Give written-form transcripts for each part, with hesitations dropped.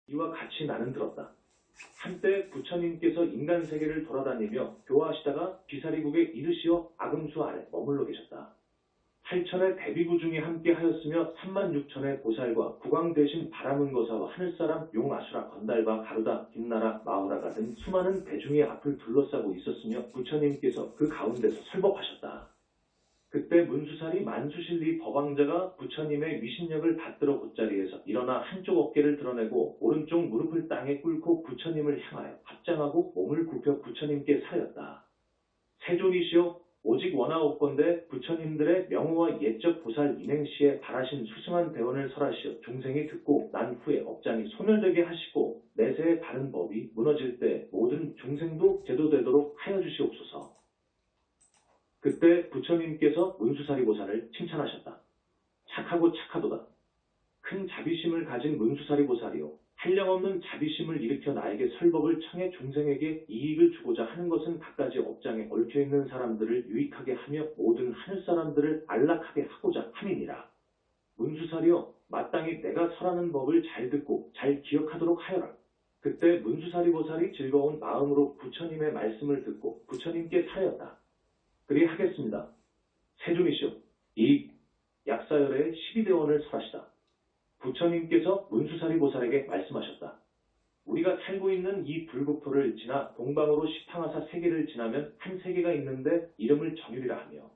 이와 같이 나는 들었다. 한때 부처님께서 인간 세계를 돌아다니며 교화하시다가 비사리국에 이르시어 아금수 아래 머물러 계셨다. 8천의 대비구 중에 함께 하였으며 36천의 보살과 국왕 대신 바라문거사와 하늘사람 용아수라 건달바 가루다 빛나라 마우라 같은 수많은 대중의 앞을 둘러싸고 있었으며 부처님께서 그 가운데서 설법하셨다. 그때 문수살이 만수실리 법왕자가 부처님의 위신력을 받들어 곧자리에서 일어나 한쪽 어깨를 드러내고 오른쪽 무릎을 땅에 꿇고 부처님을 향하여 합장하고 몸을 굽혀 부처님께 사렸다. 세존이시여 오직 원하옵건대 부처님들의 명호와 옛적 보살 인행시에 바라신 수승한 대원을 설하시어 중생이 듣고 난 후에 업장이 소멸되게 하시고 내세의 바른 법이 무너질 때 모든 중생도 제도되도록 하여 주시옵소서. 그때 부처님께서 문수사리보살을 칭찬하셨다. 착하고 착하도다. 큰 자비심을 가진 문수사리보살이요. 한량없는 자비심을 일으켜 나에게 설법을 청해 중생에게 이익을 주고자 하는 것은 갖가지 업장에 얽혀있는 사람들을 유익하게 하며 모든 하늘사람들을 안락하게 하고자 함이니라. 문수사리여 마땅히 내가 설하는 법을 잘 듣고 잘 기억하도록 하여라. 그때 문수사리보살이 즐거운 마음으로 부처님의 말씀을 듣고 부처님께 사였다. 그리하겠습니다. 세존이시여 이 약사열의 12대원을 설하시다. 부처님께서 문수사리보살에게 말씀하셨다. 우리가 살고 있는 이 불국토를 지나 동방으로 시팡하사 세계를 지나면 한 세계가 있는데 이름을 정율이라 하며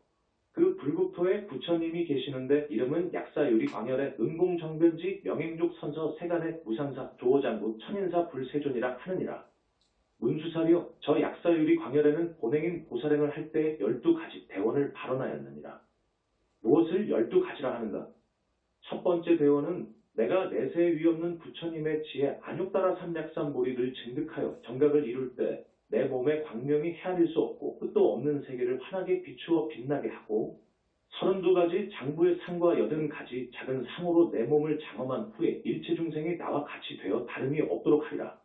그 불국토에 부처님이 계시는데 이름은 약사유리 광열의 은공정변지 명행족 선서 세간의 무상사 조어장구 천인사 불세존이라 하느니라. 문수사리여 저 약사유리 광열에는 본행인 보살행을 할 때 12가지 대원을 발언하였느니라. 무엇을 12가지라 하는가? 첫 번째 대원은 내가 내세에 위없는 부처님의 지혜 안욕따라 삼약삼보리를 증득하여 정각을 이룰 때 내 몸의 광명이 헤아릴 수 없고 끝도 없는 세계를 환하게 비추어 빛나게 하고 32가지 장부의 상과 80가지 작은 상으로 내 몸을 장엄한 후에 일체 중생이 나와 같이 되어 다름이 없도록 하리라.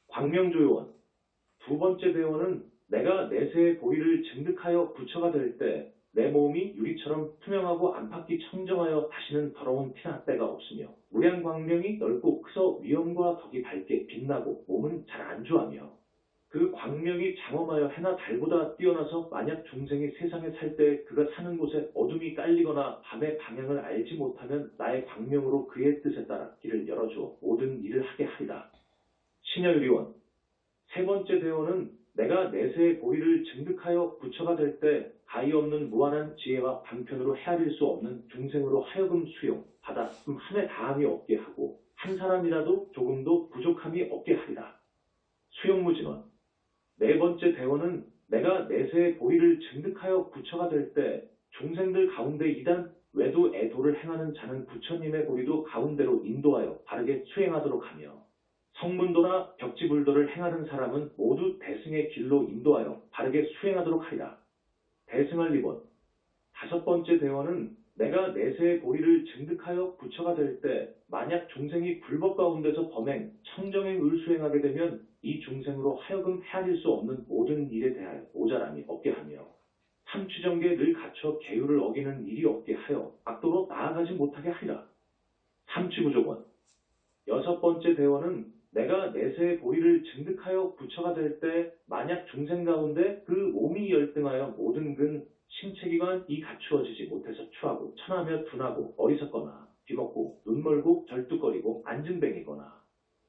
광명조요원 두 번째 대원은 내가 내세의 보리를 증득하여 부처가 될 때 내 몸이 유리처럼 투명하고 안팎이 청정하여 다시는 더러운 피나 때가 없으며 무량 광명이 넓고 크서 위엄과 덕이 밝게 빛나고 몸은 잘 안주하며 그 광명이 장엄하여 해나 달보다 뛰어나서 만약 중생이 세상에 살 때 그가 사는 곳에 어둠이 깔리거나 밤의 방향을 알지 못하면 나의 광명으로 그의 뜻에 따라 길을 열어주어 모든 일을 하게 하리라. 신여유리원 세 번째 대원은 내가 내세의 보리를 증득하여 부처가 될 때 가히 없는 무한한 지혜와 방편으로 헤아릴 수 없는 중생으로 하여금 수용, 받아 함에 다함이 없게 하고 한 사람이라도 조금도 부족함이 없게 하리라. 수용무진원 네 번째 대원은 내가 내세의 보리를 증득하여 부처가 될 때 중생들 가운데 이단 외도 애도를 행하는 자는 부처님의 보리도 가운데로 인도하여 바르게 수행하도록 하며 성문도나 벽지불도를 행하는 사람은 모두 대승의 길로 인도하여 바르게 수행하도록 하리라. 대승할 리본 다섯 번째 대원은 내가 내세의 보리를 증득하여 부처가 될 때 만약 중생이 불법 가운데서 범행, 청정행을 수행하게 되면 이 중생으로 하여금 헤아릴 수 없는 모든 일에 대하여 모자람이 없게 하며 삼취정계에 늘 갖춰 계율을 어기는 일이 없게 하여 악도로 나아가지 못하게 하리라. 삼취부족원 여섯 번째 대원은 내가 내세의 보리를 증득하여 부처가 될 때 만약 중생 가운데 그 몸이 열등하여 모든 근 신체기관 이 갖추어지지 못해서 추하고 천하며 둔하고 어리석거나 뒤먹고 눈멀고 절뚝거리고 안진뱅이거나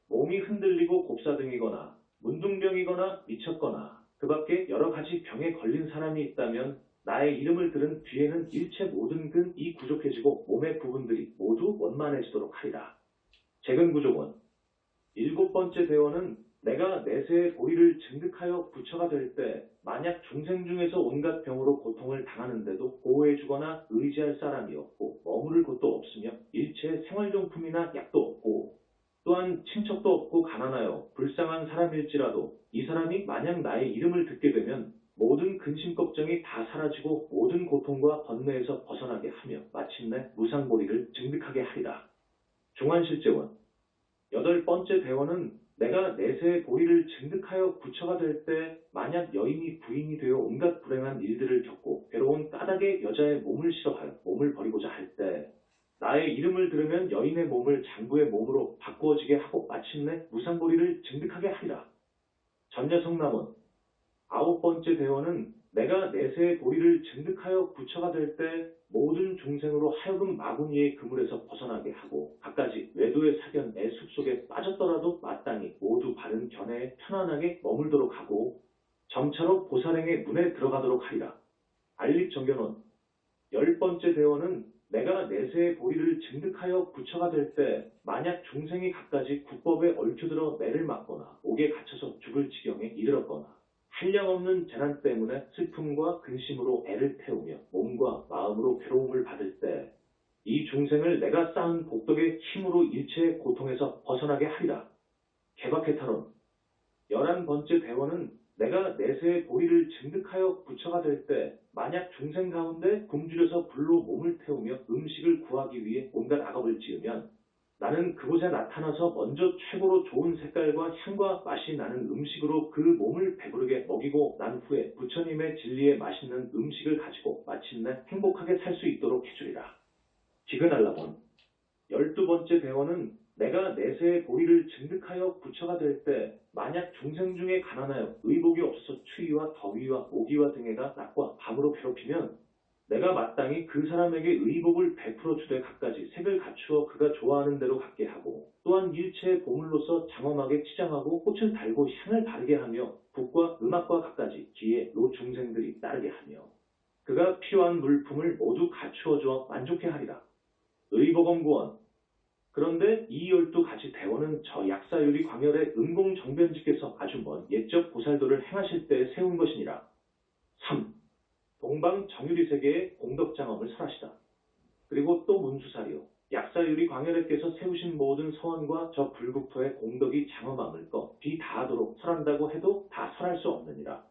몸이 흔들리고 곱사등이거나 문둥병이거나 미쳤거나 그 밖에 여러 가지 병에 걸린 사람이 있다면 나의 이름을 들은 뒤에는 일체 모든 근 이 구족해지고 몸의 부분들이 모두 원만해지도록 하리라. 재근구족원 일곱 번째 대원은 내가 내세의 보리를 증득하여 부처가 될 때 만약 중생 중에서 온갖 병으로 고통을 당하는데도 보호해주거나 의지할 사람이 없고 머무를 곳도 없으며 일체 생활용품이나 약도 없고 또한 친척도 없고 가난하여 불쌍한 사람일지라도 이 사람이 만약 나의 이름을 듣게 되면 모든 근심 걱정이 다 사라지고 모든 고통과 번뇌에서 벗어나게 하며 마침내 무상보리를 증득하게 하리라. 중환실제원 여덟 번째 대원은 내가 내세의 보리를 증득하여 부처가 될 때 만약 여인이 부인이 되어 온갖 불행한 일들을 겪고 괴로운 까닭의 여자의 몸을 싫어하여 몸을 버리고자 할 때 나의 이름을 들으면 여인의 몸을 장부의 몸으로 바꾸어지게 하고 마침내 무상보리를 증득하게 하리라. 전야성남은 아홉 번째 대원은 내가 내세의 보리를 증득하여 부처가 될 때 모든 중생으로 하여금 마구니의 그물에서 벗어나게 하고 갖가지 외도의 사견의 숲속에 빠졌더라도 마땅히 모두 바른 견해에 편안하게 머물도록 하고 점차로 보살행의 문에 들어가도록 하리라. 알립정견원 열 번째 대원은 내가 내세의 보리를 증득하여 부처가 될 때 만약 중생이 갖가지 국법에 얽혀들어 매를 맞거나 옥에 갇혀서 죽을 지경에 이르렀거나 한량없는 재난 때문에 슬픔과 근심으로 애를 태우며 몸과 마음으로 괴로움을 받을 때 이 중생을 내가 쌓은 복덕의 힘으로 일체의 고통에서 벗어나게 하리라. 개박해탈론 11번째 대원은 내가 내세의 보리를 증득하여 부처가 될 때 만약 중생 가운데 굶주려서 불로 몸을 태우며 음식을 구하기 위해 온갖 악업을 지으면 나는 그곳에 나타나서 먼저 최고로 좋은 색깔과 향과 맛이 나는 음식으로 그 몸을 배부르게 먹이고 난 후에 부처님의 진리에 맛있는 음식을 가지고 마침내 행복하게 살 수 있도록 해주리라. 디그날라본 12번째 대원은 내가 내세의 보리를 증득하여 부처가 될 때 만약 중생 중에 가난하여 의복이 없어서 추위와 더위와 모기와 등해가 낮과 밤으로 괴롭히면 내가 마땅히 그 사람에게 의복을 베풀어 주되 갖가지 색을 갖추어 그가 좋아하는 대로 갖게 하고 또한 일체의 보물로서 장엄하게 치장하고 꽃을 달고 향을 바르게 하며 북과 음악과 갖가지 기에 노 중생들이 따르게 하며 그가 필요한 물품을 모두 갖추어 주어 만족해 하리라. 의복엄구원 그런데 이 12가지 대원은 저 약사유리 광열의 은공정변지께서 아주 먼 옛적 보살도를 행하실 때 세운 것이니라. 3. 동방 정유리 세계의 공덕장엄을 설하시다. 그리고 또 문수사리요. 약사유리 광열에께서 세우신 모든 서원과 저 불국토의 공덕이 장엄함을 꺼 비다하도록 설한다고 해도 다 설할 수 없느니라.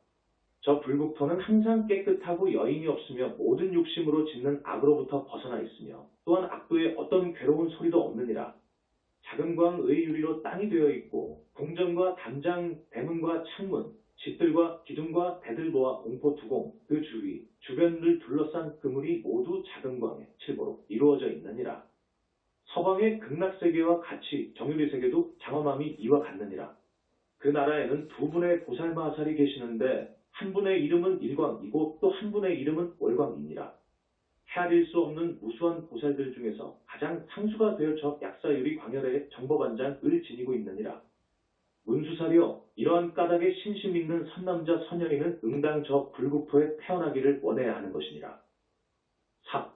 저 불국토는 항상 깨끗하고 여인이 없으며 모든 욕심으로 짓는 악으로부터 벗어나 있으며 또한 악도의 어떤 괴로운 소리도 없느니라. 작은 광의 유리로 땅이 되어 있고 궁전과 담장, 대문과 창문, 집들과 기둥과 대들보와 공포 두공, 그 주위, 주변을 둘러싼 그물이 모두 작은 광의 칠보로 이루어져 있느니라. 서방의 극락세계와 같이 정유리세계도 장엄함이 이와 같느니라. 그 나라에는 두 분의 보살마하살이 계시는데 한 분의 이름은 일광이고 또 한 분의 이름은 월광이니라. 헤아릴 수 없는 무수한 보살들 중에서 가장 상수가 되어 저 약사유리 광열의 정법안장을 지니고 있느니라. 문수사리여 이러한 까닭에 신심 있는 선남자 선녀인은 응당 저 불국토에 태어나기를 원해야 하는 것이니라. 4.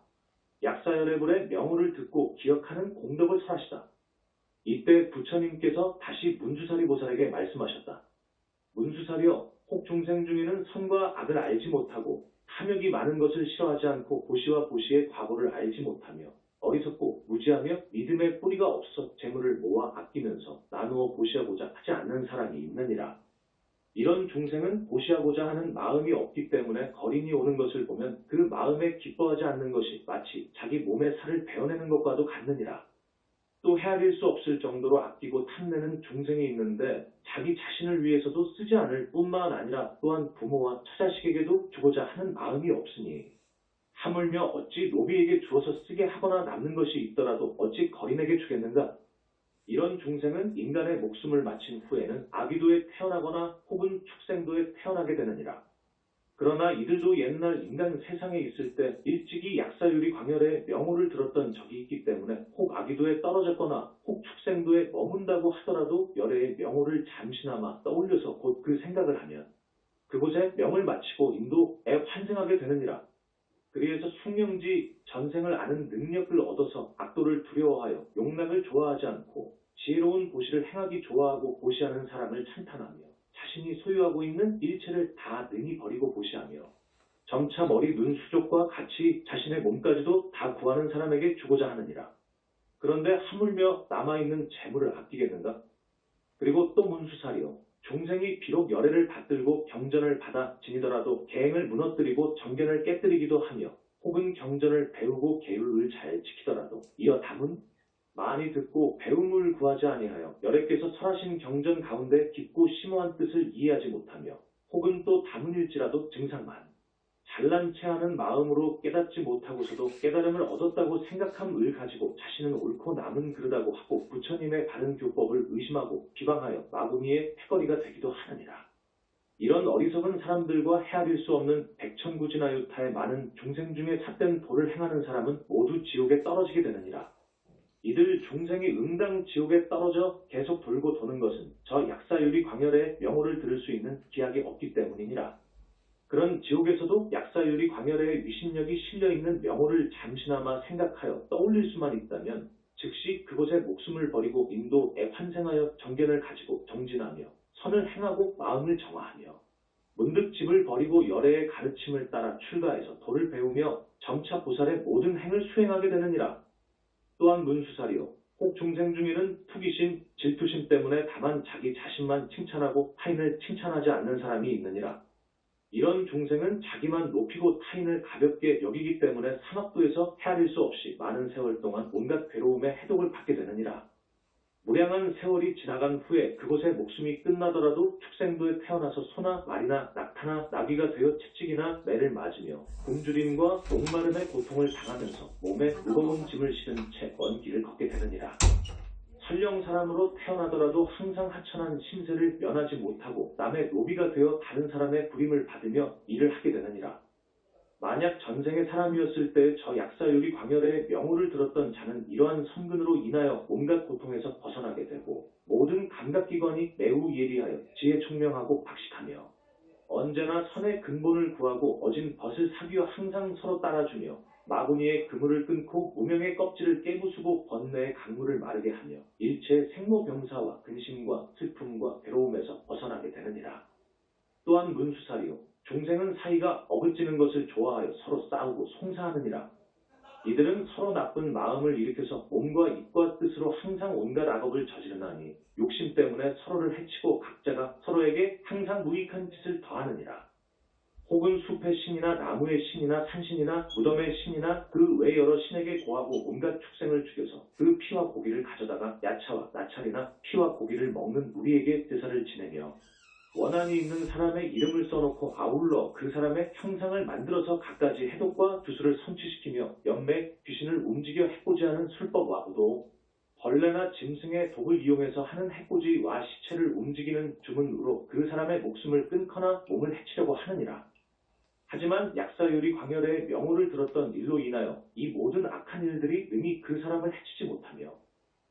약사열애불의 명호를 듣고 기억하는 공덕을 설하시다. 이때 부처님께서 다시 문수사리 보살에게 말씀하셨다. 문수사리여 혹 중생 중에는 선과 악을 알지 못하고 탐욕이 많은 것을 싫어하지 않고 보시와 보시의 과거를 알지 못하며 어리석고 무지하며 믿음의 뿌리가 없어 재물을 모아 아끼면서 나누어 보시하고자 하지 않는 사람이 있느니라. 이런 중생은 보시하고자 하는 마음이 없기 때문에 거린이 오는 것을 보면 그 마음에 기뻐하지 않는 것이 마치 자기 몸의 살을 베어내는 것과도 같느니라. 또 헤아릴 수 없을 정도로 아끼고 탐내는 중생이 있는데 자기 자신을 위해서도 쓰지 않을 뿐만 아니라 또한 부모와 처자식에게도 주고자 하는 마음이 없으니 하물며 어찌 노비에게 주어서 쓰게 하거나 남는 것이 있더라도 어찌 거린에게 주겠는가? 이런 중생은 인간의 목숨을 마친 후에는 아비도에 태어나거나 혹은 축생도에 태어나게 되느니라. 그러나 이들도 옛날 인간 세상에 있을 때 일찍이 약사유리 광열의 명호를 들었던 적이 있기 때문에 혹 아기도에 떨어졌거나 혹 축생도에 머문다고 하더라도 열애의 명호를 잠시나마 떠올려서 곧 그 생각을 하면 그곳에 명을 마치고 인도에 환생하게 되느니라. 그리해서 숙명지 전생을 아는 능력을 얻어서 악도를 두려워하여 용락을 좋아하지 않고 지혜로운 보시를 행하기 좋아하고 보시하는 사람을 찬탄하며 자신이 소유하고 있는 일체를 다 능히 버리고 보시하며 점차 머리, 눈, 수족과 같이 자신의 몸까지도 다 구하는 사람에게 주고자 하느니라. 그런데 하물며 남아있는 재물을 아끼겠는가? 그리고 또 문수사리요. 중생이 비록 열애를 받들고 경전을 받아 지니더라도 계행을 무너뜨리고 정견을 깨뜨리기도 하며 혹은 경전을 배우고 계율을 잘 지키더라도 이어 담은 많이 듣고 배움을 구하지 아니하여 열애께서 설하신 경전 가운데 깊고 심오한 뜻을 이해하지 못하며 혹은 또 담은일지라도 증상만 잘난 체하는 마음으로 깨닫지 못하고서도 깨달음을 얻었다고 생각함을 가지고 자신은 옳고 남은 그르다고 하고 부처님의 바른 교법을 의심하고 비방하여 마구니의 패거리가 되기도 하느니라. 이런 어리석은 사람들과 헤아릴 수 없는 백천구진하유타의 많은 중생 중에 삿된 도를 행하는 사람은 모두 지옥에 떨어지게 되느니라. 이들 중생이 응당 지옥에 떨어져 계속 돌고 도는 것은 저 약사유리 광열의 명호를 들을 수 있는 기약이 없기 때문이니라. 그런 지옥에서도 약사유리 광열의 위신력이 실려있는 명호를 잠시나마 생각하여 떠올릴 수만 있다면 즉시 그곳에 목숨을 버리고 인도에 환생하여 정견을 가지고 정진하며 선을 행하고 마음을 정화하며 문득 집을 버리고 열애의 가르침을 따라 출가해서 도를 배우며 점차 보살의 모든 행을 수행하게 되느니라. 또한 문수사리요. 혹 중생 중에는 투기심, 질투심 때문에 다만 자기 자신만 칭찬하고 타인을 칭찬하지 않는 사람이 있느니라. 이런 중생은 자기만 높이고 타인을 가볍게 여기기 때문에 삼합도에서 헤아릴 수 없이 많은 세월 동안 온갖 괴로움에 해독을 받게 되느니라. 무량한 세월이 지나간 후에 그곳에 목숨이 끝나더라도 축생도에 태어나서 소나 말이나 낙타나 나귀가 되어 채찍이나 매를 맞으며 굶주림과 목마름의 고통을 당하면서 몸에 무거운 짐을 실은 채 먼 길을 걷게 되느니라. 설령 사람으로 태어나더라도 항상 하천한 심세를 면하지 못하고 남의 노비가 되어 다른 사람의 부림을 받으며 일을 하게 되느니라. 만약 전생의 사람이었을 때 저 약사유리 광열의 명호를 들었던 자는 이러한 선근으로 인하여 온갖 고통에서 벗어나게 되고 모든 감각기관이 매우 예리하여 지혜 총명하고 박식하며 언제나 선의 근본을 구하고 어진 벗을 사귀어 항상 서로 따라주며 마구니의 그물을 끊고 무명의 껍질을 깨부수고 번뇌의 강물을 마르게 하며 일체의 생로병사와 근심과 슬픔과 괴로움에서 벗어나게 되느니라. 또한 문수사리요. 중생은 사이가 어긋지는 것을 좋아하여 서로 싸우고 송사하느니라. 이들은 서로 나쁜 마음을 일으켜서 몸과 입과 뜻으로 항상 온갖 악업을 저지르나니 욕심 때문에 서로를 해치고 각자가 서로에게 항상 무익한 짓을 더하느니라. 혹은 숲의 신이나 나무의 신이나 산신이나 무덤의 신이나 그 외 여러 신에게 고하고 온갖 축생을 죽여서 그 피와 고기를 가져다가 야차와 나찰이나 피와 고기를 먹는 우리에게 제사를 지내며 원한이 있는 사람의 이름을 써놓고 아울러 그 사람의 형상을 만들어서 갖가지 해독과 주술을 선취시키며 연맥 귀신을 움직여 해코지하는 술법과 우도 벌레나 짐승의 독을 이용해서 하는 해코지와 시체를 움직이는 주문으로 그 사람의 목숨을 끊거나 몸을 해치려고 하느니라. 하지만 약사유리 광열의 명호를 들었던 일로 인하여 이 모든 악한 일들이 능히 그 사람을 해치지 못하며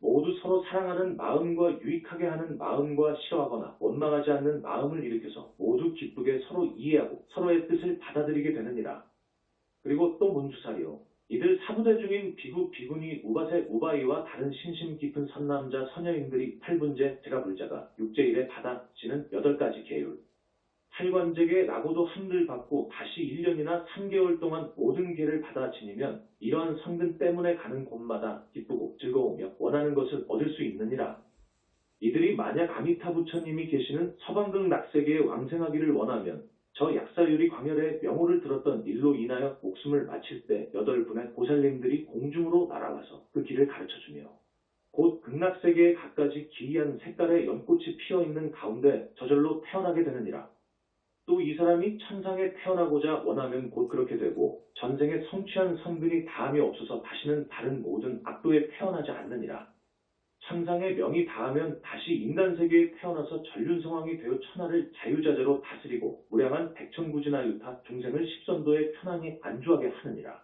모두 서로 사랑하는 마음과 유익하게 하는 마음과 싫어하거나 원망하지 않는 마음을 일으켜서 모두 기쁘게 서로 이해하고 서로의 뜻을 받아들이게 되느니라. 그리고 또 문수사리요. 이들 사부대 중인 비구, 비구니, 우바세, 우바이와 다른 신심 깊은 선남자, 선여인들이 8분제, 제가불자가 6제1에 받아지는 8가지 계율. 살관제계 라고도 한글 받고 다시 1년이나 3개월 동안 모든 계를 받아 지니면 이러한 성근 때문에 가는 곳마다 기쁘고 즐거우며 원하는 것을 얻을 수 있느니라. 이들이 만약 아미타 부처님이 계시는 서방극 낙세계에 왕생하기를 원하면 저 약사유리 광열의 명호를 들었던 일로 인하여 목숨을 마칠 때 8분의 보살님들이 공중으로 날아와서 그 길을 가르쳐주며 곧 극락세계에 갖가지 기이한 색깔의 연꽃이 피어있는 가운데 저절로 태어나게 되느니라. 또 이 사람이 천상에 태어나고자 원하면 곧 그렇게 되고 전생에 성취한 선근이 다함이 없어서 다시는 다른 모든 악도에 태어나지 않느니라. 천상의 명이 닿으면 다시 인간세계에 태어나서 전륜성왕이 되어 천하를 자유자재로 다스리고 무량한 백천구진하유타 중생을 십선도에 편안히 안주하게 하느니라.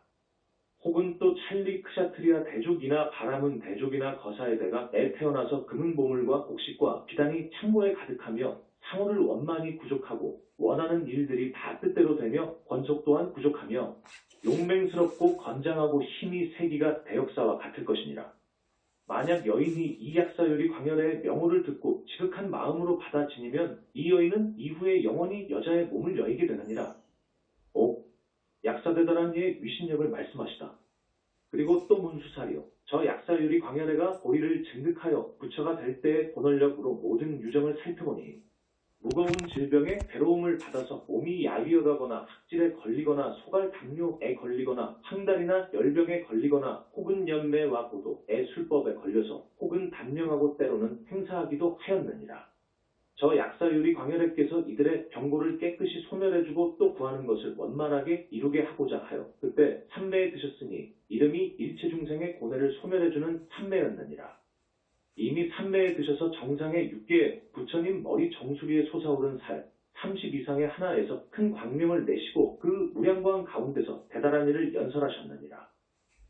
혹은 또 찰리 크샤트리아 대족이나 바라문 대족이나 거사에대가 애 태어나서 금은 보물과 곡식과 비단이 창고에 가득하며 상호를 원만히 구족하고 원하는 일들이 다 뜻대로 되며 권속 또한 구족하며 용맹스럽고 건장하고 힘이 세기가 대역사와 같을 것이니라. 만약 여인이 이 약사유리 광열의 명호를 듣고 지극한 마음으로 받아 지니면 이 여인은 이후에 영원히 여자의 몸을 여이게 되느니라. 오, 약사대단한 이의 위신력을 말씀하시다. 그리고 또 문수사리요. 저 약사유리 광열애가 보리를 증득하여 부처가 될 때의 본원력으로 모든 유정을 살펴보니 무거운 질병에 괴로움을 받아서 몸이 야위어가거나 학질에 걸리거나 소갈 당뇨에 걸리거나 황달이나 열병에 걸리거나 혹은 연매와 고도의 술법에 걸려서 혹은 단명하고 때로는 행사하기도 하였느니라. 저 약사유리 광열애께서 이들의 병고를 깨끗이 소멸해주고 또 구하는 것을 원만하게 이루게 하고자 하여 그때 삼매에 드셨으니 이름이 일체중생의 고뇌를 소멸해주는 삼매였느니라. 이미 삼매에 드셔서 정상의 6개에 부처님 머리 정수리에 솟아오른 살 30 이상의 하나에서 큰 광명을 내시고 그 무량광 가운데서 대단한 일을 연설하셨느니라.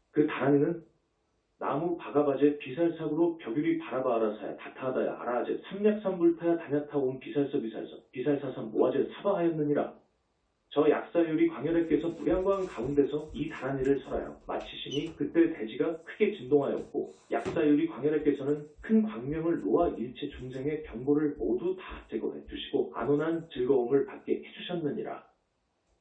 그 다란이는 나무 바가바제 비살삭으로 벽유리 바라바아라사야 다타하다야 아라아제 삼약삼불타야 다냐타온 비살사삼 모아제 사바하였느니라. 저 약사유리 광열애께서 무량광 가운데서 이 다란이를 설하여 마치시니 그때 대지가 크게 진동하였고 약사유리 광열애께서는 큰 광명을 놓아 일체 중생의 병고를 모두 다 제거해 주시고 안온한 즐거움을 받게 해주셨느니라.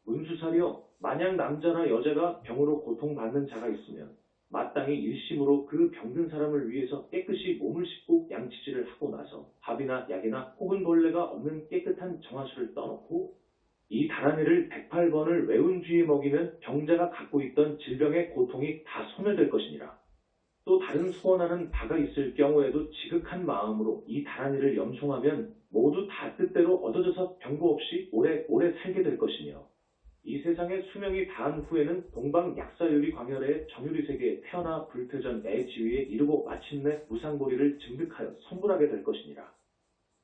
문수사리여, 만약 남자나 여자가 병으로 고통받는 자가 있으면 마땅히 일심으로 그 병든 사람을 위해서 깨끗이 몸을 씻고 양치질을 하고 나서 밥이나 약이나 혹은 벌레가 없는 깨끗한 정화수를 떠놓고 이 다란이를 108번을 외운 뒤에 먹이면 병자가 갖고 있던 질병의 고통이 다 소멸될 것이니라. 또 다른 소원하는 바가 있을 경우에도 지극한 마음으로 이 다란이를 염송하면 모두 다 뜻대로 얻어져서 병고 없이 오래오래 살게 될 것이며 이 세상의 수명이 다한 후에는 동방 약사유리 광열의 정유리 세계에 태어나 불퇴전 애 지위에 이르고 마침내 무상보리를 증득하여 성불하게 될 것이니라.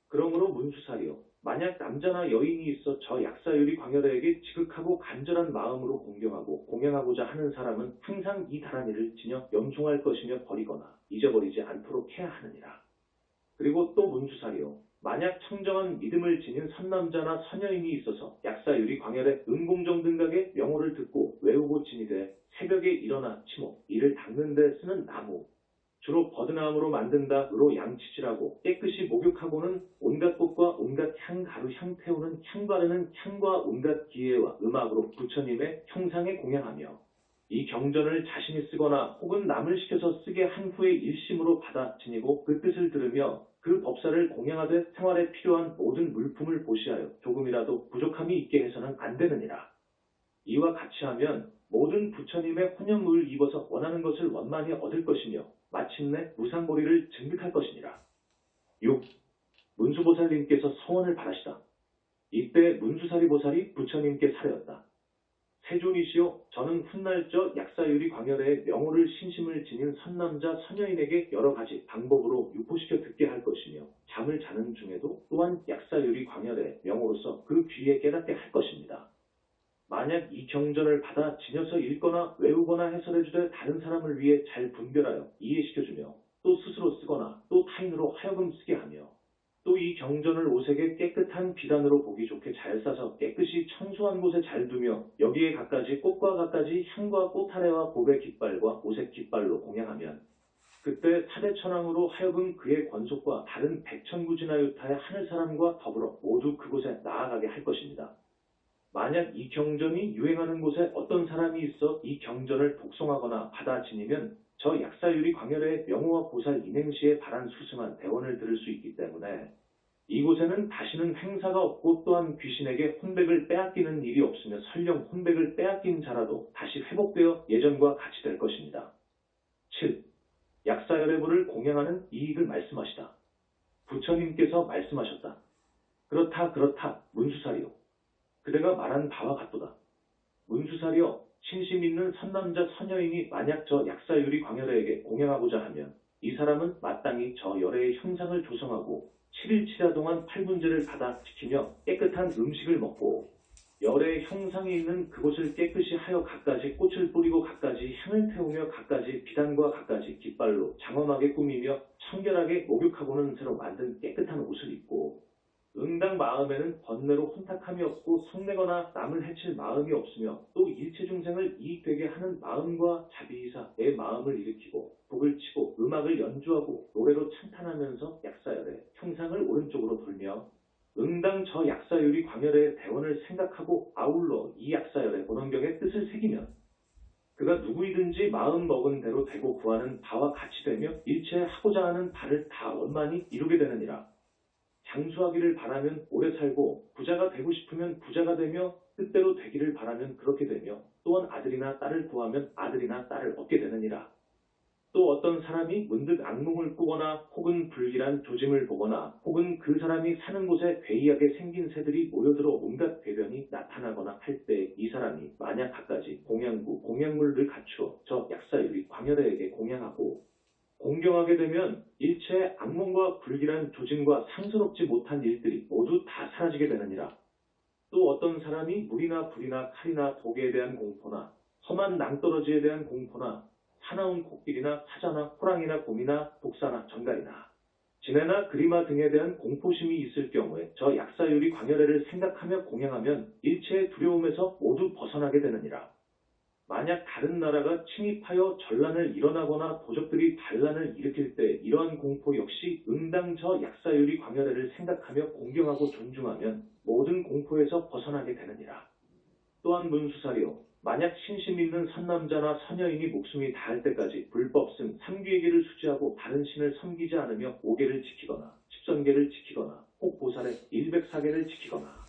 그러므로 문수사리여, 만약 남자나 여인이 있어 저 약사유리 광열에게 지극하고 간절한 마음으로 공경하고 공양하고자 하는 사람은 항상 이 다란이를 지녀 염송할 것이며 버리거나 잊어버리지 않도록 해야 하느니라. 그리고 또 문수사리여, 만약 청정한 믿음을 지닌 선남자나 선여인이 있어서 약사유리 광열의 은공정등각의 명호를 듣고 외우고 지니되 새벽에 일어나 치목, 이를 닦는 데 쓰는 나무, 주로 버드나무로 만든다으로 양치질하고 깨끗이 목욕하고는 온갖 꽃과 온갖 향가루 향 태우는 향 바르는 향과 온갖 기회와 음악으로 부처님의 형상에 공양하며 이 경전을 자신이 쓰거나 혹은 남을 시켜서 쓰게 한 후에 일심으로 받아 지니고 그 뜻을 들으며 그 법사를 공양하되 생활에 필요한 모든 물품을 보시하여 조금이라도 부족함이 있게 해서는 안 되느니라. 이와 같이 하면 모든 부처님의 혼연무를 입어서 원하는 것을 원만히 얻을 것이며 마침내 무상보리를 증득할 것이니라. 6. 문수보살님께서 서원을 바라시다. 이때 문수사리보살이 부처님께 사려었다. 세존이시여, 저는 훗날 저 약사유리 광열의 명호를 신심을 지닌 선남자 선여인에게 여러 가지 방법으로 유포시켜 듣게 할 것이며 잠을 자는 중에도 또한 약사유리 광열의 명호로서 그 귀에 깨닫게 할 것입니다. 만약 이 경전을 받아 지녀서 읽거나 외우거나 해설해주되 다른 사람을 위해 잘 분별하여 이해시켜주며 또 스스로 쓰거나 또 타인으로 하여금 쓰게 하며 또 이 경전을 오색에 깨끗한 비단으로 보기 좋게 잘 싸서 깨끗이 청소한 곳에 잘 두며 여기에 갖가지 꽃과 갖가지 향과 꽃아래와 곱의 깃발과 오색 깃발로 공양하면 그때 사대천왕으로 하여금 그의 권속과 다른 백천구진하유타의 하늘사람과 더불어 모두 그곳에 나아가게 할 것입니다. 만약 이 경전이 유행하는 곳에 어떤 사람이 있어 이 경전을 독송하거나 받아 지니면 저 약사유리 광열의 명호와 보살 인행시에 바란 수승한 대원을 들을 수 있기 때문에 이곳에는 다시는 행사가 없고 또한 귀신에게 혼백을 빼앗기는 일이 없으며 설령 혼백을 빼앗긴 자라도 다시 회복되어 예전과 같이 될 것입니다. 7. 약사열애부를 공양하는 이익을 말씀하시다. 부처님께서 말씀하셨다. 그렇다 문수사리요. 그대가 말한 바와 같도다. 문수사리여, 신심 있는 선남자 선여인이 만약 저 약사유리 광열애에게 공양하고자 하면 이 사람은 마땅히 저 열애의 형상을 조성하고 7일 7야 동안 8분제를 받아 지키며 깨끗한 음식을 먹고 열애의 형상이 있는 그곳을 깨끗이 하여 갖가지 꽃을 뿌리고 갖가지 향을 태우며 갖가지 비단과 갖가지 깃발로 장엄하게 꾸미며 청결하게 목욕하고는 새로 만든 깨끗한 옷을 입고 응당 마음에는 번뇌로 혼탁함이 없고 성내거나 남을 해칠 마음이 없으며 또 일체중생을 이익되게 하는 마음과 자비이사의 마음을 일으키고 북을 치고 음악을 연주하고 노래로 찬탄하면서 약사열의 형상을 오른쪽으로 돌며 응당 저 약사유리 광열의 대원을 생각하고 아울러 이 약사열의 본원경의 뜻을 새기면 그가 누구이든지 마음 먹은 대로 되고 구하는 바와 같이 되며 일체 하고자 하는 바를 다 원만히 이루게 되느니라. 장수하기를 바라면 오래 살고 부자가 되고 싶으면 부자가 되며 뜻대로 되기를 바라면 그렇게 되며 또한 아들이나 딸을 구하면 아들이나 딸을 얻게 되느니라. 또 어떤 사람이 문득 악몽을 꾸거나 혹은 불길한 조짐을 보거나 혹은 그 사람이 사는 곳에 괴이하게 생긴 새들이 모여들어 온갖 궤변이 나타나거나 할 때 이 사람이 만약 갖가지 공양구, 공양물을 갖추어 저 약사유리 광열애에게 공양하고 공경하게 되면 일체의 악몽과 불길한 조짐과 상스럽지 못한 일들이 모두 다 사라지게 되느니라. 또 어떤 사람이 물이나 불이나 칼이나 독에 대한 공포나 험한 낭떠러지에 대한 공포나 사나운 코끼리나 사자나 호랑이나 곰이나 독사나 전갈이나 지네나 그리마 등에 대한 공포심이 있을 경우에 저 약사유리 광열애를 생각하며 공양하면 일체의 두려움에서 모두 벗어나게 되느니라. 만약 다른 나라가 침입하여 전란을 일어나거나 도적들이 반란을 일으킬 때 이러한 공포 역시 응당 저 약사유리 광열애를 생각하며 공경하고 존중하면 모든 공포에서 벗어나게 되느니라. 또한 문수사리요, 만약 신심 있는 선남자나 선여인이 목숨이 닿을 때까지 불법승 3귀의계를 수지하고 다른 신을 섬기지 않으며 5계를 지키거나 10선계를 지키거나 혹 보살의 104계를 지키거나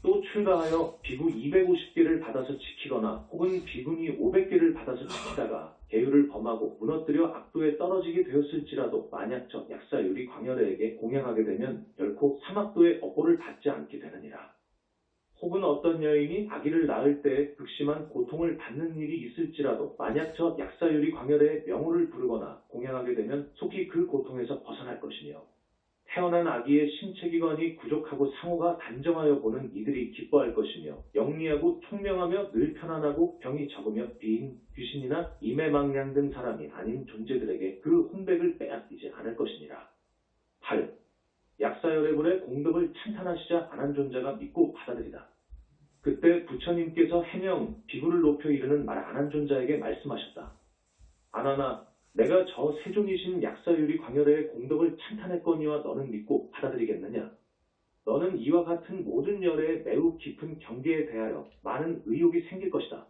또 출가하여 비구 250개를 받아서 지키거나 혹은 비구니 500개를 받아서 지키다가 계율을 범하고 무너뜨려 악도에 떨어지게 되었을지라도 만약 저 약사유리 광열애에게 공양하게 되면 결코 사막도의 업보를 받지 않게 되느니라. 혹은 어떤 여인이 아기를 낳을 때 극심한 고통을 받는 일이 있을지라도 만약 저 약사유리 광열애의 명호를 부르거나 공양하게 되면 속히 그 고통에서 벗어날 것이며 태어난 아기의 신체기관이 부족하고 상호가 단정하여 보는 이들이 기뻐할 것이며 영리하고 총명하며 늘 편안하고 병이 적으며 비인, 귀신이나 임해망량 등 사람이 아닌 존재들에게 그 혼백을 빼앗기지 않을 것이니라. 8. 약사열애불의 공덕을 찬탄하시자 안한존자가 믿고 받아들이다. 그때 부처님께서 해명, 비구를 높여 이르는 말 안한존자에게 말씀하셨다. 안하나 내가 저 세존이신 약사유리 광열애의 공덕을 찬탄했거니와 너는 믿고 받아들이겠느냐? 너는 이와 같은 모든 열애의 매우 깊은 경계에 대하여 많은 의욕이 생길 것이다.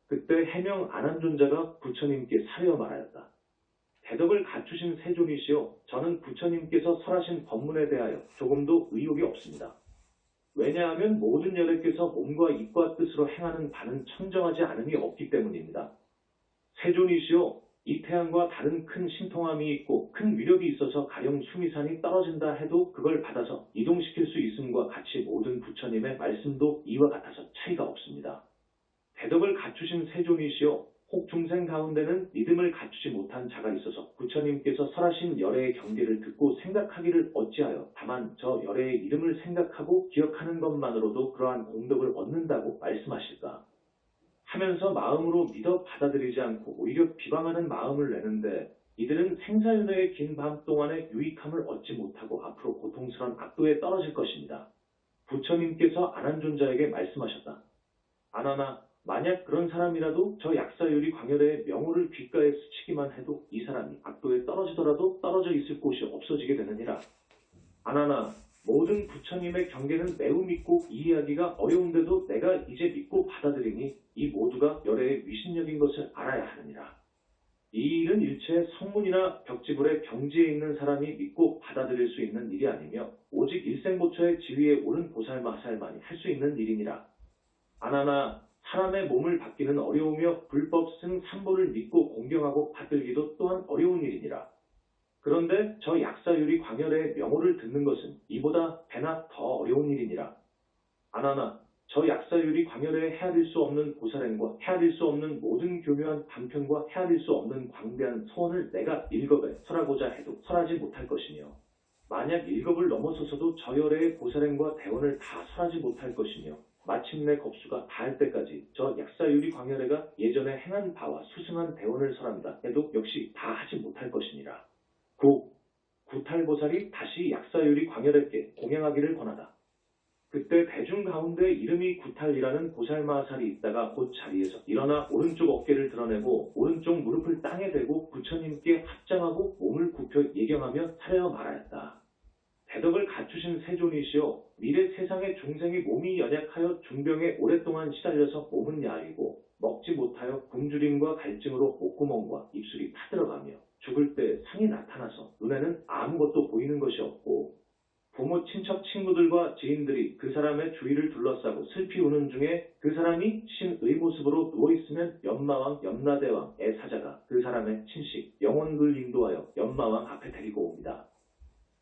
그때 해명 안한존자가 부처님께 사려 말하였다. 대덕을 갖추신 세존이시오, 저는 부처님께서 설하신 법문에 대하여 조금도 의욕이 없습니다. 왜냐하면 모든 열애께서 몸과 입과 뜻으로 행하는 바는 청정하지 않음이 없기 때문입니다. 세존이시오, 이 태양과 다른 큰 신통함이 있고 큰 위력이 있어서 가령 수미산이 떨어진다 해도 그걸 받아서 이동시킬 수 있음과 같이 모든 부처님의 말씀도 이와 같아서 차이가 없습니다. 대덕을 갖추신 세존이시오, 혹 중생 가운데는 믿음을 갖추지 못한 자가 있어서 부처님께서 설하신 열애의 경계를 듣고 생각하기를 어찌하여 다만 저 열애의 이름을 생각하고 기억하는 것만으로도 그러한 공덕을 얻는다고 말씀하실까? 하면서 마음으로 믿어 받아들이지 않고 오히려 비방하는 마음을 내는데 이들은 생사윤회의 긴 밤 동안의 유익함을 얻지 못하고 앞으로 고통스러운 악도에 떨어질 것입니다. 부처님께서 안한존자에게 말씀하셨다. 안하나 만약 그런 사람이라도 저 약사유리 광열애의 명호를 귓가에 스치기만 해도 이 사람이 악도에 떨어지더라도 떨어져 있을 곳이 없어지게 되느니라. 안하나 모든 부처님의 경계는 매우 믿고 이해하기가 어려운데도 내가 이제 믿고 받아들이니 이 모두가 열애의 위신력인 것을 알아야 하느니라. 이 일은 일체 성문이나 벽지불의 경지에 있는 사람이 믿고 받아들일 수 있는 일이 아니며 오직 일생보처의 지위에 오른 보살마살만이 할 수 있는 일이니라. 안하나 사람의 몸을 받기는 어려우며 불법승 삼보를 믿고 공경하고 받들기도 또한 어려운 일이니라. 그런데 저 약사유리 광열애의 명호를 듣는 것은 이보다 배나 더 어려운 일이니라. 안하나 저 약사유리 광열애의 헤아릴 수 없는 보살행과 헤아릴 수 없는 모든 교묘한 방편과 헤아릴 수 없는 광대한 서원을 내가 일겁에 설하고자 해도 설하지 못할 것이며 만약 일겁을 넘어서서도 저 열애의 보살행과 대원을 다 설하지 못할 것이며 마침내 겁수가 닿을 때까지 저 약사유리 광열애가 예전에 행한 바와 수승한 대원을 설한다 해도 역시 다 하지 못할 것이니라. 9. 구탈보살이 다시 약사유리 광열애께 공양하기를 권하다. 그때 대중 가운데 이름이 구탈이라는 보살마살이 있다가 곧 자리에서 일어나 오른쪽 어깨를 드러내고 오른쪽 무릎을 땅에 대고 부처님께 합장하고 몸을 굽혀 예경하며 사려 말하였다. 대덕을 갖추신 세존이시오, 미래 세상의 중생이 몸이 연약하여 중병에 오랫동안 시달려서 몸은 야이고 먹지 못하여 굶주림과 갈증으로 목구멍과 입술이 타들어가며 죽을 때 상이 나타나서 눈에는 아무것도 보이는 것이 없고 부모 부모, 친척, 친구들과 지인들이 그 사람의 주위를 둘러싸고 슬피 우는 중에 그 사람이 신의 모습으로 누워있으면 연마왕, 염라대왕의 사자가 그 사람의 친식, 영혼을 인도하여 연마왕 앞에 데리고 옵니다.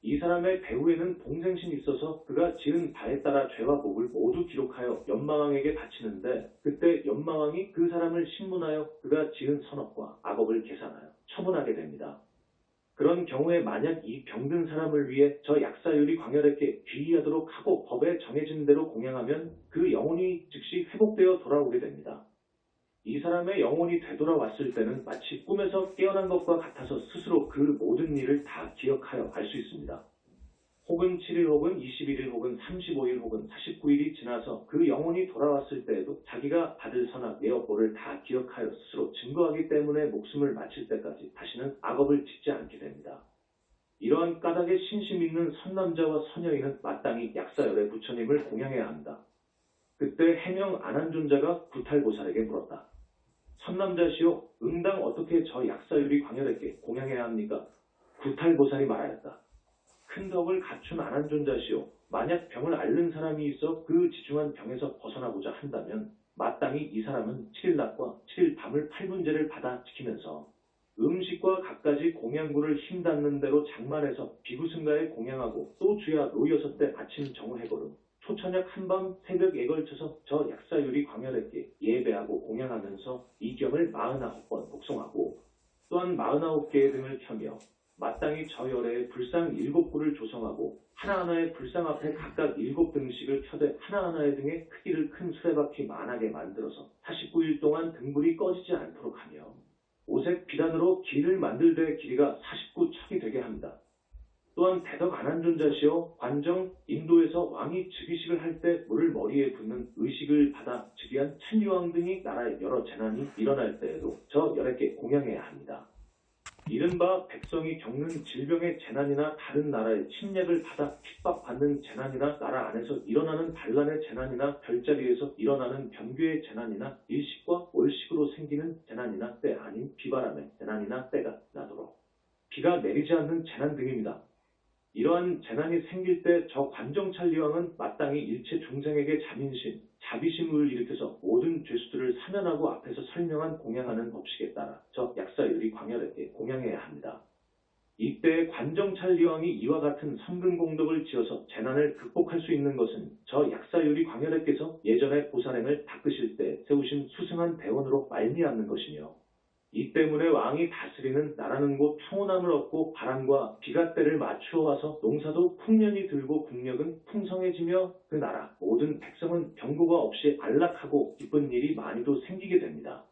이 사람의 배후에는 동생신이 있어서 그가 지은 바에 따라 죄와 복을 모두 기록하여 연마왕에게 바치는데, 그때 연마왕이 그 사람을 신문하여 그가 지은 선업과 악업을 계산하여 처분하게 됩니다. 그런 경우에 만약 이 병든 사람을 위해 저 약사율이 광열에게 귀의하도록 하고 법에 정해진 대로 공양하면 그 영혼이 즉시 회복되어 돌아오게 됩니다. 이 사람의 영혼이 되돌아왔을 때는 마치 꿈에서 깨어난 것과 같아서 스스로 그 모든 일을 다 기억하여 알 수 있습니다. 혹은 7일 혹은 21일 혹은 35일 혹은 49일이 지나서 그 영혼이 돌아왔을 때에도 자기가 받을 선악, 예업보를 다 기억하여 스스로 증거하기 때문에 목숨을 마칠 때까지 다시는 악업을 짓지 않게 됩니다. 이러한 까닭에 신심 있는 선남자와 선여인은 마땅히 약사열의 부처님을 공양해야 합니다. 그때 해명 안한존자가 구탈보살에게 물었다. 선남자시오, 응당 어떻게 저 약사율이 광열에게 공양해야 합니까? 구탈보살이 말하였다. 큰 덕을 갖춘 안한존자시오, 만약 병을 앓는 사람이 있어 그 지중한 병에서 벗어나고자 한다면 마땅히 이 사람은 7일 낮과 7일 밤을 8분제를 받아 지키면서 음식과 갖가지 공양구를 힘 닿는 대로 장만해서 비구승가에 공양하고 또 주야 노여섯 때 아침 정오해거름 초저녁 한밤 새벽에 걸쳐서 저 약사율이 광열에게 예배하고 공양하면서 이 경을 49번 복송하고 또한 49개의 등을 켜며 마땅히 저 열애의 불상 7구를 조성하고 하나하나의 불상 앞에 각각 7등씩을 켜되 하나하나의 등의 크기를 큰 수레바퀴 만하게 만들어서 49일 동안 등불이 꺼지지 않도록 하며 오색 비단으로 길을 만들되 길이가 49척이 되게 합니다. 또한 대덕 안한존자시오, 관정 인도에서 왕이 즉위식을 할 때 물을 머리에 붓는 의식을 받아 즉위한 찬유왕 등이 나라에 여러 재난이 일어날 때에도 저 열애께 공양해야 합니다. 이른바 백성이 겪는 질병의 재난이나 다른 나라의 침략을 받아 핍박받는 재난이나 나라 안에서 일어나는 반란의 재난이나 별자리에서 일어나는 변괴의 재난이나 일식과 월식으로 생기는 재난이나 때 아닌 비바람의 재난이나 때가 나도록 비가 내리지 않는 재난 등입니다. 이러한 재난이 생길 때 저 관정찰리왕은 마땅히 일체 중생에게 자민심, 자비심을 일으켜서 모든 죄수들을 사면하고 앞에서 설명한 공양하는 법칙에 따라 저 약사율이 광열에게 공양해야 합니다. 이때 관정찰리왕이 이와 같은 선근공덕을 지어서 재난을 극복할 수 있는 것은 저 약사율이 광열에께서 예전에 보살행을 닦으실 때 세우신 수승한 대원으로 말미암는 것이며, 이 때문에 왕이 다스리는 나라는 곧 평온함을 얻고 바람과 비가 때를 맞추어 와서 농사도 풍년이 들고 국력은 풍성해지며 그 나라 모든 백성은 병고가 없이 안락하고 기쁜 일이 많이도 생기게 됩니다.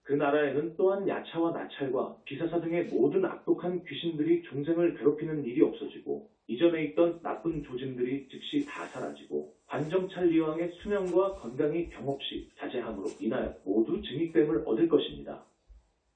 그 나라에는 또한 야차와 나찰과 비사사 등의 모든 악독한 귀신들이 중생을 괴롭히는 일이 없어지고 이전에 있던 나쁜 조짐들이 즉시 다 사라지고 관정찰리왕의 수명과 건강이 병없이 자제함으로 인하여 모두 증익됨을 얻을 것입니다.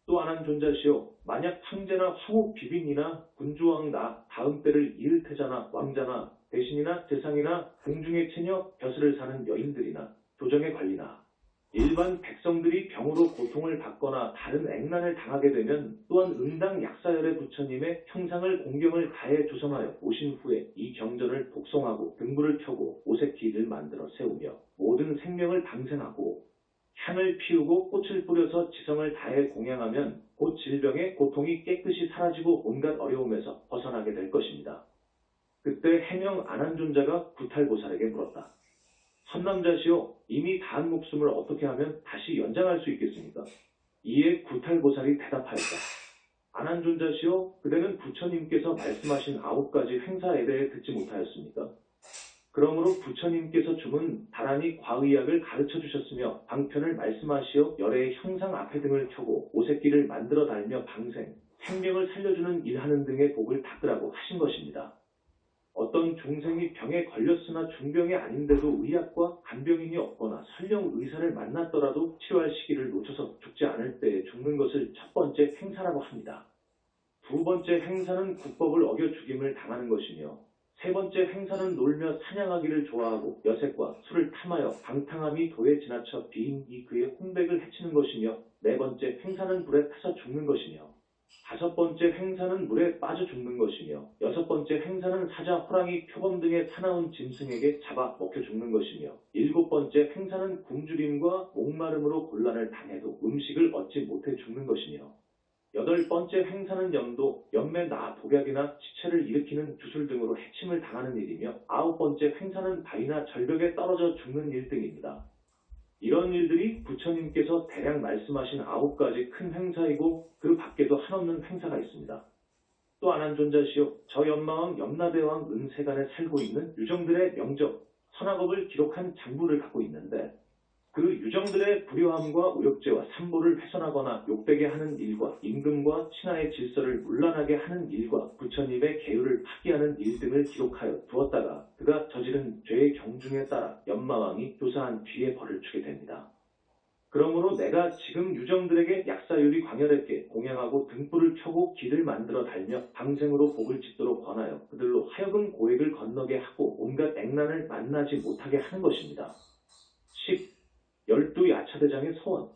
또 안한존자시오, 만약 황제나 황후 비빈이나 군주왕 나 다음 때를 이을 태자나 왕자나 대신이나 재상이나 공중의 처녀 벼슬을 사는 여인들이나 조정의 관리나 일반 백성들이 병으로 고통을 받거나 다른 액난을 당하게 되면 또한 응당 약사열의 부처님의 형상을 공경을 다해 조성하여 오신 후에 이 경전을 독송하고 등불을 켜고 오색기를 만들어 세우며 모든 생명을 방생하고 향을 피우고 꽃을 뿌려서 지성을 다해 공양하면 곧 질병의 고통이 깨끗이 사라지고 온갖 어려움에서 벗어나게 될 것입니다. 그때 해명 안한존자가 구탈보살에게 물었다. 선남자시오, 이미 다한 목숨을 어떻게 하면 다시 연장할 수 있겠습니까? 이에 구탈보살이 대답하였다. 안한존자시오, 그대는 부처님께서 말씀하신 9가지 행사에 대해 듣지 못하였습니까? 그러므로 부처님께서 주문 다란히 과의약을 가르쳐 주셨으며 방편을 말씀하시어 열애의 형상 앞에 등을 켜고 오색기를 만들어 달며 방생, 생명을 살려주는 일하는 등의 복을 닦으라고 하신 것입니다. 어떤 중생이 병에 걸렸으나 중병이 아닌데도 의약과 간병인이 없거나 설령 의사를 만났더라도 치료할 시기를 놓쳐서 죽지 않을 때에 죽는 것을 첫 번째 행사라고 합니다. 두 번째 행사는 국법을 어겨 죽임을 당하는 것이며, 세 번째 행사는 놀며 사냥하기를 좋아하고 여색과 술을 탐하여 방탕함이 도에 지나쳐 비인이 그의 홍백을 해치는 것이며, 네 번째 행사는 불에 타서 죽는 것이며, 5번째 횡사는 물에 빠져 죽는 것이며 6번째 횡사는 사자, 호랑이, 표범 등의 사나운 짐승에게 잡아 먹혀 죽는 것이며 7번째 횡사는 굶주림과 목마름으로 곤란을 당해도 음식을 얻지 못해 죽는 것이며 8번째 횡사는 염도, 연매, 나, 독약이나 시체를 일으키는 주술 등으로 해침을 당하는 일이며 9번째 횡사는 바위나 절벽에 떨어져 죽는 일 등입니다. 이런 일들이 부처님께서 대략 말씀하신 9가지 큰 횡사이고 그 밖에도 한없는 횡사가 있습니다. 또 안한존자시오, 저 연마왕 염라대왕 은세간에 살고 있는 유정들의 명적, 선악업을 기록한 장부를 갖고 있는데 그 유정들의 불효함과 우욕죄와 산보를 훼손하거나 욕되게 하는 일과 임금과 신하의 질서를 문란하게 하는 일과 부처님의 계율을 파기하는 일 등을 기록하여 두었다가 그가 저지른 죄의 경중에 따라 연마왕이 조사한 뒤에 벌을 주게 됩니다. 그러므로 내가 지금 유정들에게 약사유리 광열에게 공양하고 등불을 켜고 길을 만들어 달며 방생으로 복을 짓도록 권하여 그들로 하여금 고액을 건너게 하고 온갖 액난을 만나지 못하게 하는 것입니다. 10. 12야차대장의 소원.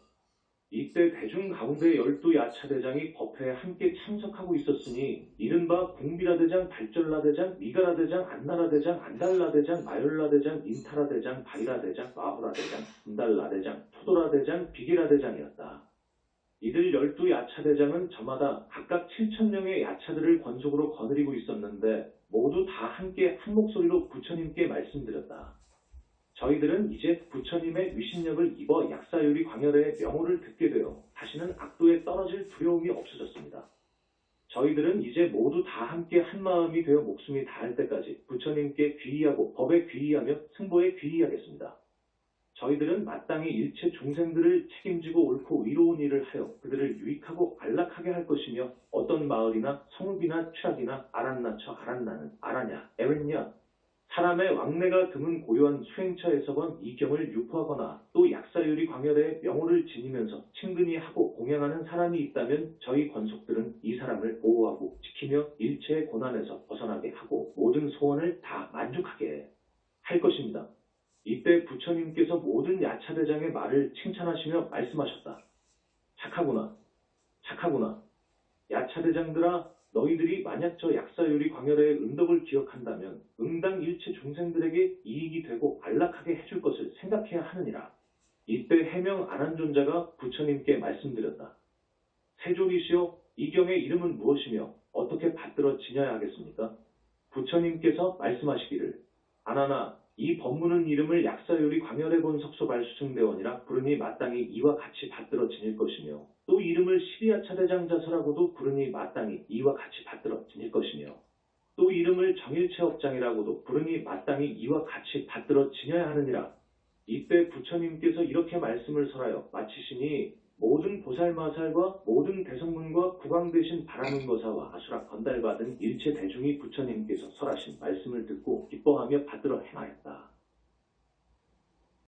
이때 대중 가운데 12야차대장이 법회에 함께 참석하고 있었으니 이른바 궁비라대장, 발전라대장, 미가라대장, 안나라대장, 안달라대장, 마열라대장, 인타라대장, 바이라대장, 마호라대장, 분달라대장, 토도라대장, 비기라대장이었다. 이들 12야차대장은 저마다 각각 7,000명의 야차들을 권속으로 거느리고 있었는데 모두 다 함께 한 목소리로 부처님께 말씀드렸다. 저희들은 이제 부처님의 위신력을 입어 약사유리 광열의 명호를 듣게 되어 다시는 악도에 떨어질 두려움이 없어졌습니다. 저희들은 이제 모두 다 함께 한마음이 되어 목숨이 닿을 때까지 부처님께 귀의하고 법에 귀의하며 승보에 귀의하겠습니다. 저희들은 마땅히 일체 중생들을 책임지고 옳고 의로운 일을 하여 그들을 유익하고 안락하게 할 것이며 어떤 마을이나 성읍이나 취학이나 아란나처 아란나는 아라냐 에웬냐 사람의 왕래가 드문 고요한 수행처에서건 이 경을 유포하거나 또 약사유리 광열의 명호를 지니면서 친근히 하고 공양하는 사람이 있다면 저희 권속들은 이 사람을 보호하고 지키며 일체의 고난에서 벗어나게 하고 모든 소원을 다 만족하게 할 것입니다. 이때 부처님께서 모든 야차대장의 말을 칭찬하시며 말씀하셨다. 착하구나. 착하구나. 야차대장들아, 너희들이 만약 저 약사유리 광열의 은덕을 기억한다면 응당 일체 중생들에게 이익이 되고 안락하게 해줄 것을 생각해야 하느니라. 이때 해명 안한존자가 부처님께 말씀드렸다. 세존이시여, 이 경의 이름은 무엇이며 어떻게 받들어 지녀야 하겠습니까? 부처님께서 말씀하시기를 안하나 이 법문은 이름을 약사유리 광열의 본석소 발수승대원이라 부르니 마땅히 이와 같이 받들어 지닐 것이며 또 이름을 십이야차대장자서라고도 부르니 마땅히 이와 같이 받들어 지닐 것이며 또 이름을 정일체업장이라고도 부르니 마땅히 이와 같이 받들어 지녀야 하느니라. 이때 부처님께서 이렇게 말씀을 설하여 마치시니 모든 보살마살과 모든 대성문과 국왕 대신 바라문거사와 아수라 건달받은 일체 대중이 부처님께서 설하신 말씀을 듣고 기뻐하며 받들어 행하였다.